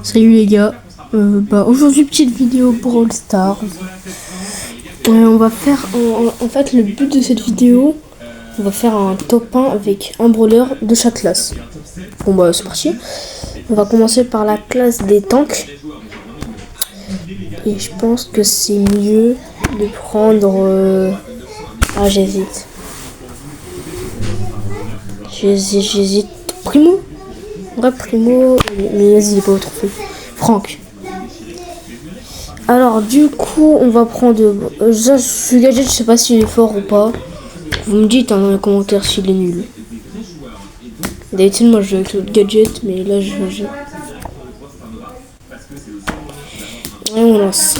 Salut les gars, aujourd'hui petite vidéo Brawl Stars. On va faire, en fait le but de cette vidéo, on va faire un top 1 avec un brawler de chaque classe. Bon bah c'est parti. On va commencer par la classe des tanks. Et je pense que c'est mieux de prendre... j'hésite. J'hésite. Primo. Ouais, Primo, mais vas-y, il est pas au trophée. Franck. Alors, du coup, on va prendre... ce gadget, je sais pas s'il est fort ou pas. Vous me dites dans les commentaires s'il est nul. D'habitude, moi, je joue avec l'autre gadget, mais là, je joue... Et on lance.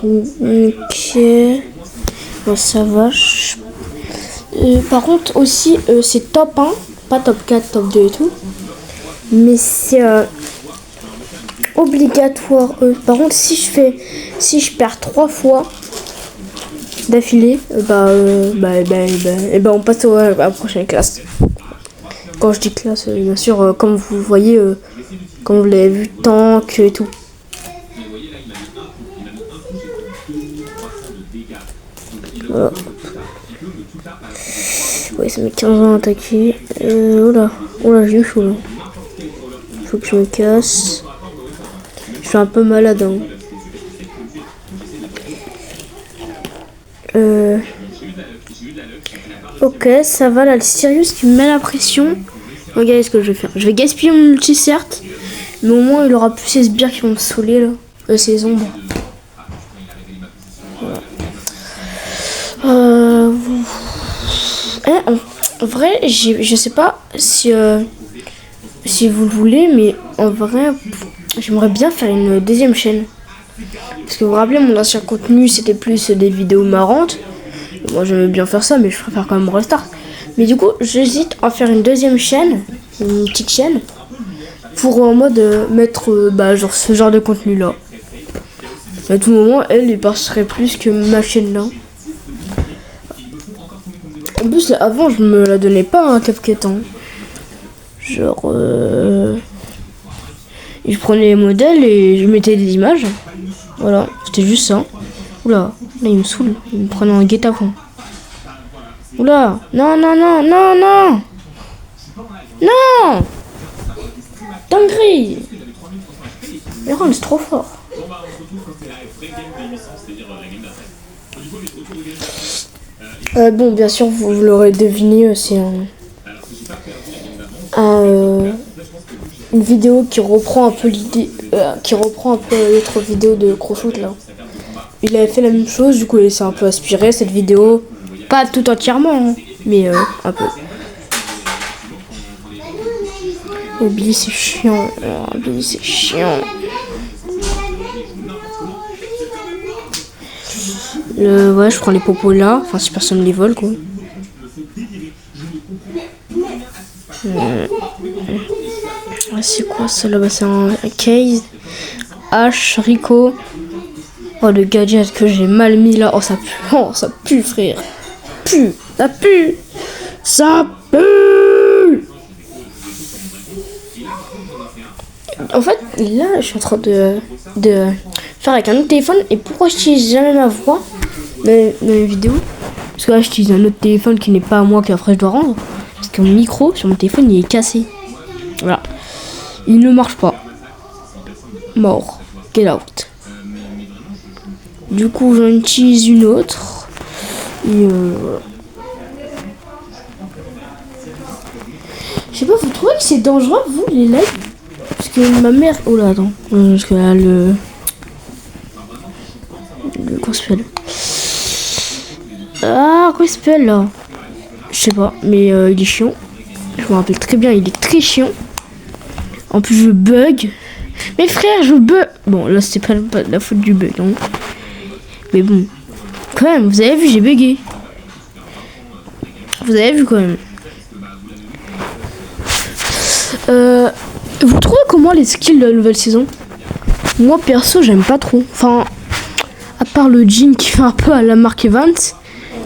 Ok. Bon, ça va. Par contre aussi c'est top 1, pas top 4, top 2 et tout, mais c'est obligatoire. Par contre si je perds 3 fois d'affilée, on passe à la prochaine classe. Quand je dis classe, bien sûr, comme vous voyez, comme vous l'avez vu, tank et tout. Voilà. Ouais, ça met 15 ans à attaquer. Oula, j'ai eu chaud là. Faut que je me casse. Je suis un peu malade. Hein. Ok, ça va là, le Sirius qui me met la pression. Regardez ce que je vais faire. Je vais gaspiller mon ulti, certes, mais au moins il aura plus ces sbires qui vont me saouler là. Ces ombres. Voilà. En vrai, je sais pas si vous le voulez, mais en vrai, j'aimerais bien faire une deuxième chaîne. Parce que vous vous rappelez, mon ancien contenu, c'était plus des vidéos marrantes. Moi, j'aimais bien faire ça, mais je préfère quand même Restart. Mais du coup, j'hésite à faire une deuxième chaîne, une petite chaîne, pour en mode mettre genre ce genre de contenu-là. À tout moment, elle passerait plus que ma chaîne là. En plus, avant, je me la donnais pas un CapCut. Hein. Genre, je prenais les modèles et je mettais des images. Voilà, c'était juste ça. Oula, là, il me saoule. Il me prenait un guet-apens. Oula, non. Non dinguerie. Mais Ron, c'est trop fort. Bon, bien sûr, vous l'aurez deviné, c'est une vidéo qui reprend un peu l'idée, l'autre vidéo de Crowshoot là. Il avait fait la même chose, du coup, il s'est un peu inspiré cette vidéo, pas tout entièrement, hein, mais un peu. Oh, Billy, c'est chiant. Oh, Billy, c'est chiant. Ouais, je prends les popos là. Enfin, si personne les vole, quoi. C'est quoi ça là? C'est un case. H, Rico. Oh, le gadget que j'ai mal mis là. Oh, ça pue. Oh, ça pue, frère. Ça pue. Ça pue. En fait, là, je suis en train de faire avec un autre téléphone. Et pourquoi je n'utilise jamais ma voix dans les vidéos? Parce que là, j'utilise un autre téléphone qui n'est pas à moi, qu'après je dois rendre. Parce que mon micro sur mon téléphone, il est cassé. Voilà. Il ne marche pas. Mort. Get out. Du coup, j'en utilise une autre. Et je sais pas, vous trouvez que c'est dangereux, vous, les lives? Parce que ma mère... Oh là, attends. Parce que là, comment ça s'appelle? Ah, comment il s'appelle là? Je sais pas, mais il est chiant. Je me rappelle très bien, il est très chiant. En plus, je bug. Mais frère, je bug. Bon, là, c'était pas la faute du bug, hein. Mais bon, quand même, vous avez vu, j'ai bugué. Vous avez vu quand même. Vous trouvez comment les skills de la nouvelle saison? Moi, perso, j'aime pas trop. Enfin, à part le jean qui fait un peu à la Mark Evans.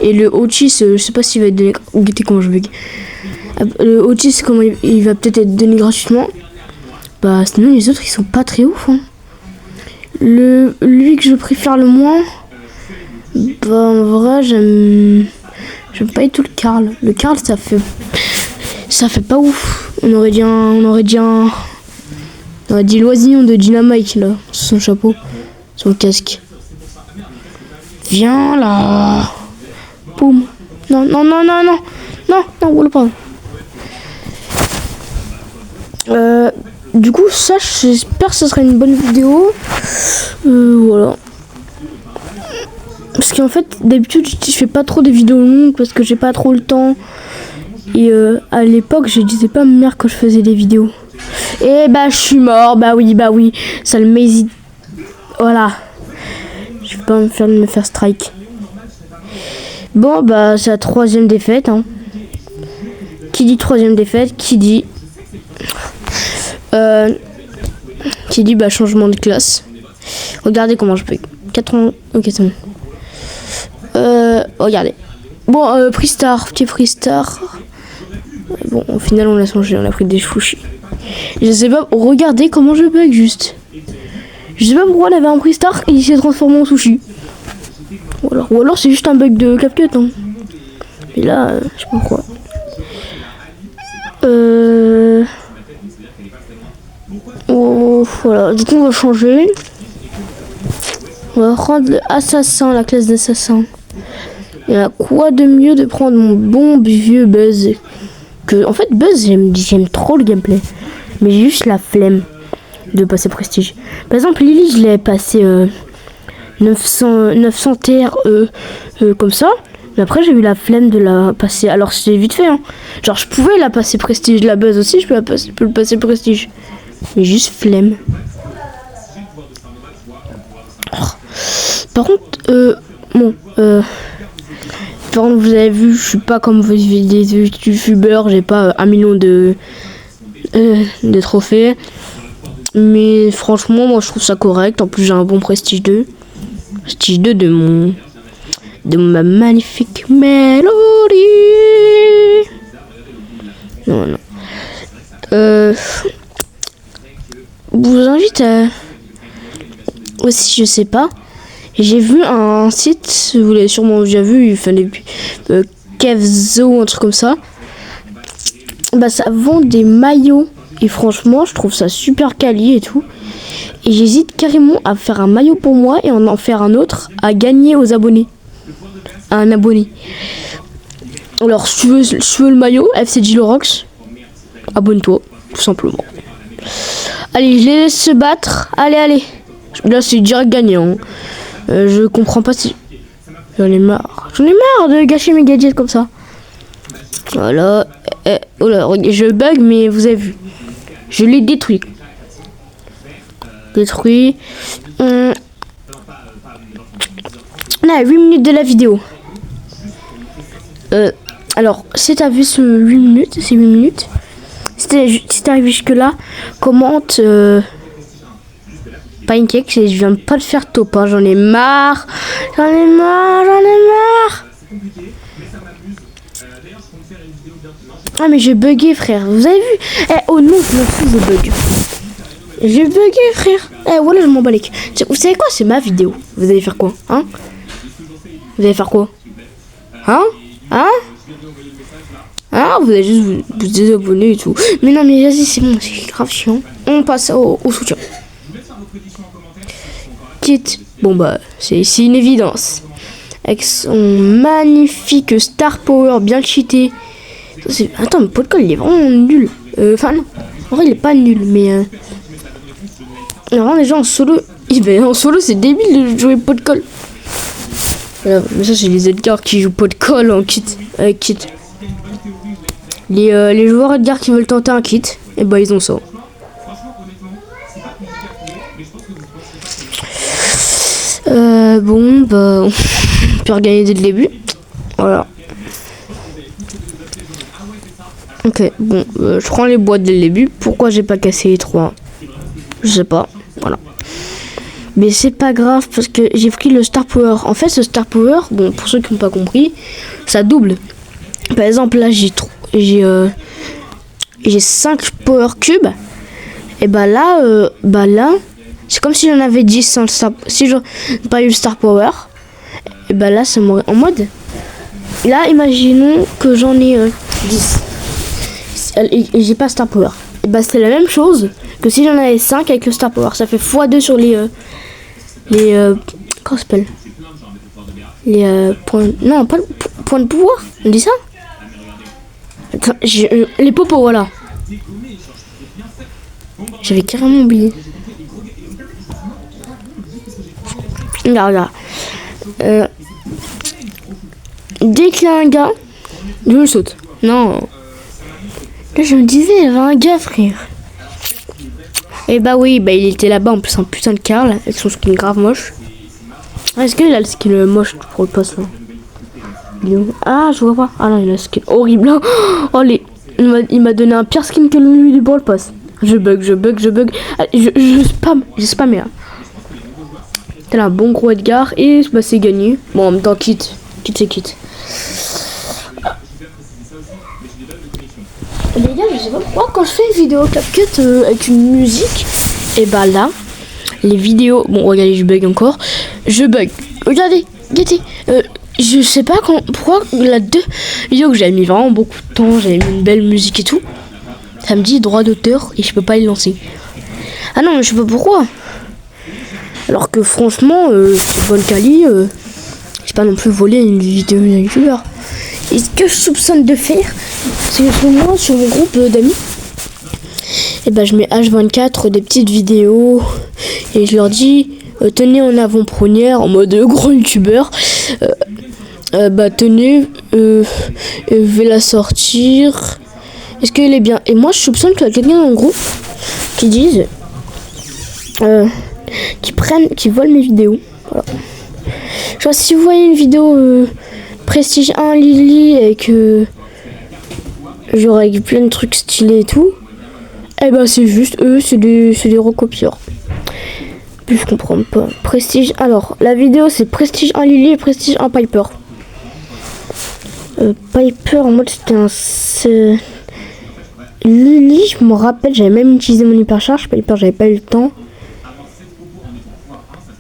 Et le Otis, je sais pas s'il va être donné. Ou guettez comment je bug. Le Otis, comment il va peut-être être donné gratuitement. Bah sinon les autres ils sont pas très ouf. Hein. Lui que je préfère le moins, bah en vrai j'aime pas du tout le Karl. Le Karl ça fait pas ouf. On aurait dit l'oisillon de Dynamite là, sur son chapeau, son casque. Viens là. Boum. Non, oula, pardon. Du coup, ça, j'espère que ce sera une bonne vidéo. Voilà. Parce qu'en fait, d'habitude, je fais pas trop des vidéos longues parce que j'ai pas trop le temps. Et à l'époque, je disais pas à ma mère quand je faisais des vidéos. Et bah, je suis mort. Bah oui. Ça le m'hésite. Voilà. Je vais pas me faire strike. Bon, bah, c'est la 3e défaite. Hein. Qui dit 3e défaite, qui dit bah changement de classe. Regardez comment je peux. 80. Ok, c'est bon. Regardez. Bon, Freestar, petit Freestar. Bon, au final on l'a changé, on a pris des chouchis. Je sais pas, regardez comment je bug juste. Je sais pas pourquoi on avait un Freestar et il s'est transformé en sushi. Ou alors c'est juste un bug de CapCut. Hein. Et là, je sais pas pourquoi. Oh, voilà, du coup on va changer. On va prendre l'assassin, la classe d'assassin. Il y a quoi de mieux de prendre mon bon vieux Buzz que, en fait Buzz j'aime trop le gameplay. Mais j'ai juste la flemme de passer prestige. Par exemple Lily je l'ai passé 900 TR comme ça. Mais après j'ai eu la flemme de la passer. Alors c'est vite fait hein. Genre je pouvais la passer prestige. La Buzz aussi je peux le passer prestige. Mais juste flemme. Oh. Par contre vous avez vu, je suis pas comme des youtubeurs, j'ai pas 1 million de trophées. Mais franchement, moi je trouve ça correct. En plus, j'ai un bon prestige 2. Prestige 2 de ma magnifique mélodie. Non. Vous invite à... aussi, je sais pas. J'ai vu un site, vous l'avez sûrement déjà vu, il fallait Kevzo, un truc comme ça. Bah ça vend des maillots et franchement je trouve ça super quali et tout. Et j'hésite carrément à faire un maillot pour moi et en faire un autre à gagner aux abonnés. À un abonné. Alors si tu veux le maillot FCG Lorox, abonne-toi tout simplement. Allez, je les laisse se battre. Allez. Là c'est direct gagnant. Je comprends pas si... J'en ai marre de gâcher mes gadgets comme ça. Voilà. Oh là, je bug, mais vous avez vu. Je l'ai détruit. On a 8 minutes de la vidéo. Alors, si t'as vu ce 8 minutes, c'est 8 minutes. Si t'es arrivé jusque là, commente... Pancake, je viens pas de faire top, hein. J'en ai marre. Ah mais j'ai bugué frère, vous avez vu? Oh non, je m'en fous, je bug. J'ai bugué frère. Voilà, je m'en bats les couilles. Vous savez quoi? C'est ma vidéo. Vous allez faire quoi? Hein? Vous allez faire quoi? Hein? Vous allez juste vous désabonner et tout. Mais non mais vas-y, c'est bon, c'est grave chiant. On passe au soutien. Kit, bon bah c'est une évidence. Avec son magnifique Star Power bien cheaté. Attends, mais Pot de Colle il est vraiment nul. Enfin non, en vrai il est pas nul, mais vraiment déjà en solo, en solo c'est débile de jouer Pot de Colle. Voilà, mais ça c'est les Edgar qui jouent Pot de Colle en kit, avec kit. Les joueurs Edgar qui veulent tenter un kit, et bah ils ont ça. Bon bah on peut regagner dès le début. Voilà. Ok, bon, je prends les boîtes dès le début. Pourquoi j'ai pas cassé les 3? Je sais pas. Voilà. Mais c'est pas grave parce que j'ai pris le Star Power. En fait, ce Star Power, bon, pour ceux qui n'ont pas compris, ça double. Par exemple, là, j'ai 5 power cubes. Et bah là, c'est comme si j'en avais 10 sans le star. Si j'aurais pas eu le star power, et bah là, c'est en mode. Là, imaginons que j'en ai 10. Et j'ai pas star power. Et bah c'est la même chose que si j'en avais 5 avec le star power. Ça fait x2 sur les comment ça s'appelle, les points. Non, pas points de pouvoir. On dit ça. Attends, les popos, voilà. J'avais carrément oublié. Regarde. Dès qu'il y a un gars, je le saute. Non. Là, je me disais, il y avait un gars, frère. Et bah oui, bah il était là-bas en plus, un putain de Karl, avec son skin grave moche. Est-ce qu'il a le skin moche pour le poste là? Ah, je vois pas. Ah non, il a le skin horrible. Oh, il m'a donné un pire skin que lui du Brawl Pass. Je bug. Allez, je spammé là. T'as là un bon gros Edgar et bah c'est gagné. Bon, en même temps, quitte. Les gars, je sais pas pourquoi quand je fais une vidéo CapCut avec une musique, et bah là, les vidéos. Bon, regardez, je bug encore. Regardez, je sais pas pourquoi la 2 vidéos que j'avais mis vraiment beaucoup de temps, j'avais mis une belle musique et tout. Ça me dit droit d'auteur et je peux pas les lancer. Ah non, mais je sais pas pourquoi. Alors que franchement, c'est bonne quali. J'ai pas non plus volé une vidéo d'un youtubeur. Et ce que je soupçonne de faire, c'est que moi sur mon groupe d'amis, et ben je mets H24 des petites vidéos et je leur dis tenez en avant-première en mode gros youtubeur. Bah tenez, je vais la sortir. Est-ce qu'elle est bien? Et moi je soupçonne qu'il y a quelqu'un dans le groupe qui dise qui volent mes vidéos. Voilà. Genre si vous voyez une vidéo Prestige 1 Lily avec genre avec plein de trucs stylés et tout, et ben c'est juste eux, c'est des recopieurs. Puis je comprends pas. Prestige. Alors la vidéo c'est Prestige 1 Lily et Prestige 1 Piper. Piper en mode c'était un Lily, je me rappelle, j'avais même utilisé mon hypercharge. Piper, j'avais pas eu le temps.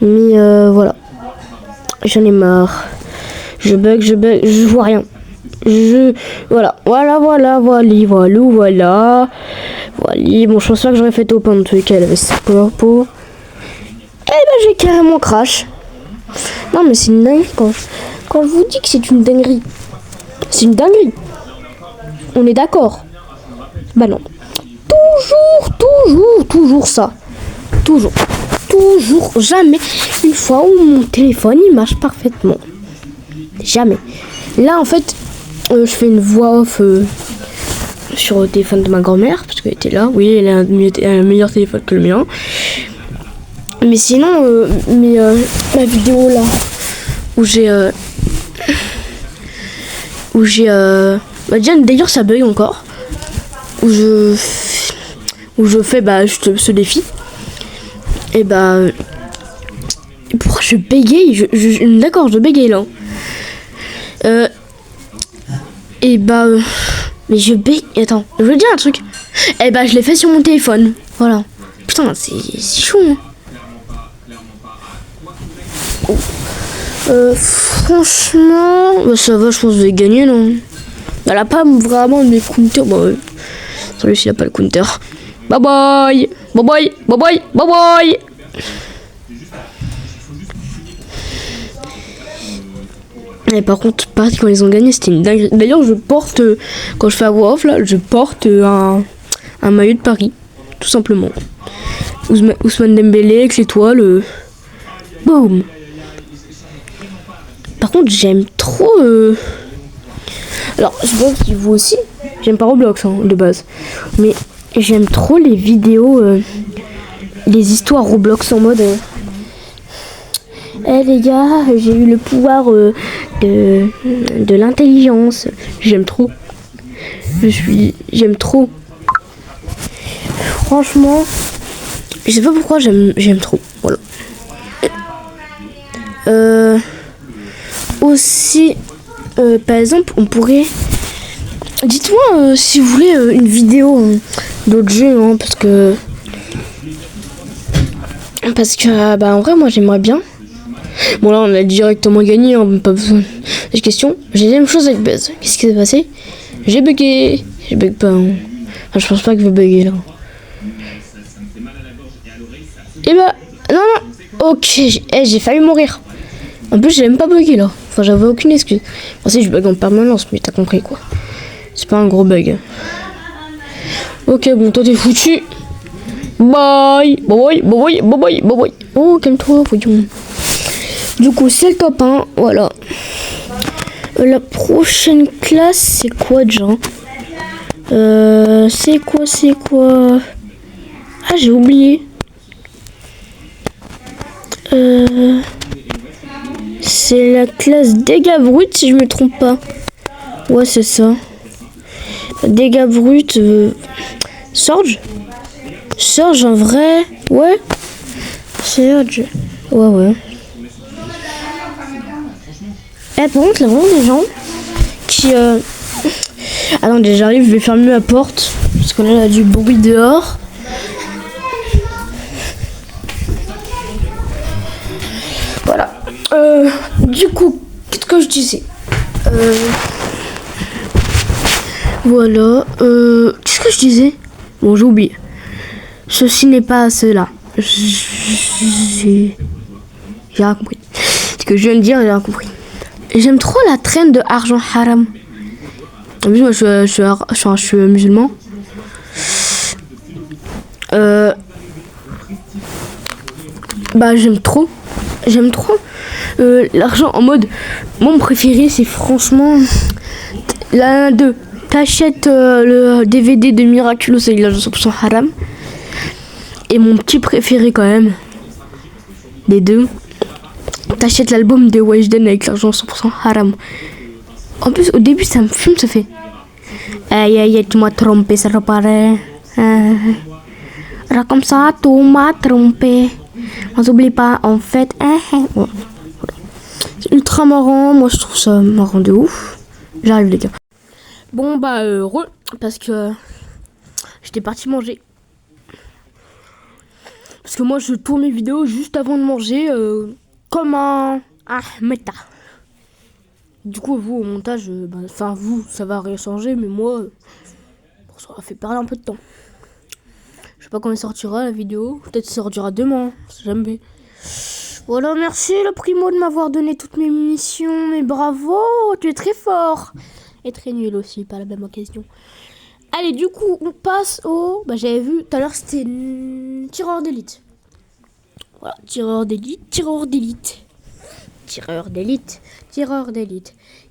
Mais voilà. J'en ai marre. Je bug, je vois rien. Voilà. Voilà. Bon, je pense pas que j'aurais fait top en tous les cas, elle avait sa couleur peau. Eh ben, j'ai carrément crash. Non, mais c'est une dinguerie quand je vous dis que c'est une dinguerie. C'est une dinguerie. On est d'accord? Bah non. Toujours ça. Toujours, jamais une fois où mon téléphone il marche parfaitement. Jamais. Là en fait, je fais une voix off sur le téléphone de ma grand-mère parce qu'elle était là. Oui, elle a un meilleur téléphone que le mien. Mais sinon, la vidéo là où j'ai d'ailleurs ça bug encore. Où je fais ce défi. Et bah pourquoi je bégaye? D'accord, je bégaye là. Mais je bégaye. Attends, je veux dire un truc. Et bah je l'ai fait sur mon téléphone. Voilà. Putain, c'est chaud. Hein. Franchement, ça va, je pense que je vais gagner non. Elle a pas vraiment mes counters. Bah ouais. Celui-ci il a pas le counter. Bye bye. Et par contre, pareil, quand ils ont gagné, c'était une dinguerie. D'ailleurs, je porte, quand je fais la voix off, là, je porte un maillot de Paris, tout simplement. Ousmane Dembélé avec l'étoile. Boum. Par contre, j'aime trop... Alors, je pense que vous aussi, j'aime pas Roblox hein, de base. Mais j'aime trop les vidéos, les histoires Roblox en mode... les gars, j'ai eu le pouvoir de l'intelligence. J'aime trop. J'aime trop. Franchement, je sais pas pourquoi j'aime trop. Voilà. Aussi, par exemple, on pourrait Dites-moi si vous voulez une vidéo d'autres jeux, hein, parce que bah en vrai moi j'aimerais bien. Bon là on a directement gagné, hein, pas besoin de questions. J'ai la même chose avec Buzz. Qu'est-ce qui s'est passé? J'ai bugué. J'ai bug pas. Hein. Enfin, je pense pas que je vais bugger là. Et bah non non. Ok, j'ai failli mourir. En plus j'ai même pas bugué là. Enfin j'avais aucune excuse. Bon si je bug en permanence, mais t'as compris quoi. C'est pas un gros bug. Ok bon toi t'es foutu. Bye. Bye bye bye bye bye bye bye. Oh calme-toi voyons. Du coup, c'est le top 1, voilà. La prochaine classe, c'est quoi déjà? C'est quoi? Ah, j'ai oublié. C'est la classe dégâts bruts, si je me trompe pas. Ouais, c'est ça. Dégâts bruts. Sorge en vrai. Ouais. Sorge. Ouais. Par contre, il y a vraiment des gens qui... Attendez, j'arrive, je vais fermer ma porte. Parce que là, il y a du bruit dehors. Voilà. Du coup, qu'est-ce que je disais Voilà. Qu'est-ce que je disais? Bon, j'ai oublié. Ceci n'est pas cela. J'ai rien compris. Ce que je viens de dire, j'ai rien compris. J'aime trop la traîne de argent haram. En plus, moi, je suis musulman. Bah, j'aime trop. L'argent en mode... Mon préféré, c'est franchement... L'un d'eux. T'achètes le DVD de Miraculous avec l'argent 100% haram. Et mon petit préféré quand même. Les deux. T'achètes l'album de Weshden avec l'argent 100% haram. En plus, au début, ça me fume, ça fait... Aïe, tu m'as trompé, ça reparaît. Comme ça, tu m'as trompé. On s'oublie pas, en fait. Bon. C'est ultra marrant, moi je trouve ça marrant de ouf. J'arrive les gars. Bon bah heureux, parce que j'étais parti manger. Parce que moi je tourne mes vidéos juste avant de manger comme un méta. Du coup vous au montage, vous ça va rien changer, mais moi ça aura fait perdre un peu de temps. Je sais pas quand elle sortira la vidéo, peut-être ça sortira demain, c'est jamais. Voilà, merci le primo de m'avoir donné toutes mes munitions, mais bravo, tu es très fort. Et très nul aussi, par la même occasion. Allez, du coup, on passe au... Bah, j'avais vu, tout à l'heure, c'était tireur d'élite. Voilà, tireur d'élite.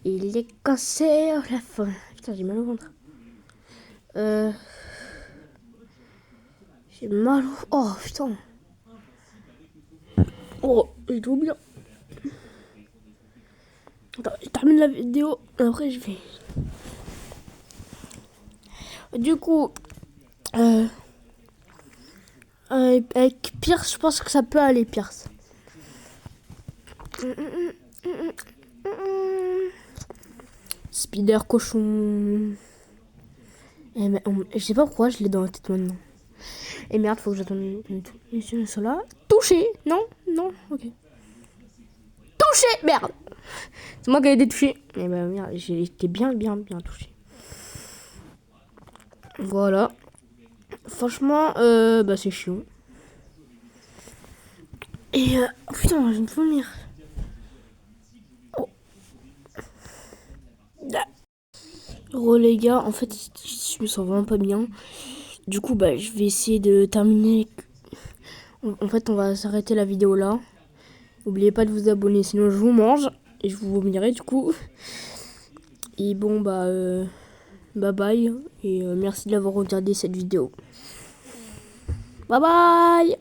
Il est cassé à la fin. Putain, j'ai mal au ventre. J'ai mal au... Oh, putain. Oh, j'ai tout bien. Attends, je termine la vidéo, après je vais... Du coup, avec Pierce, je pense que ça peut aller, Pierce. Spider cochon. Je sais pas pourquoi je l'ai dans la tête maintenant. Et merde, faut que j'attende une là. Touché. Non, ok. Touché. Merde. C'est moi qui ai été touché. Et ben merde, j'ai été bien touché. Voilà. Franchement, c'est chiant. Et putain, je vais me vomir. Oh les gars, en fait, je me sens vraiment pas bien. Du coup, je vais essayer de terminer. En fait, on va s'arrêter la vidéo là. N'oubliez pas de vous abonner, sinon je vous mange et je vous vomirai du coup. Et bon, bye bye et merci d'avoir regardé cette vidéo. Bye bye.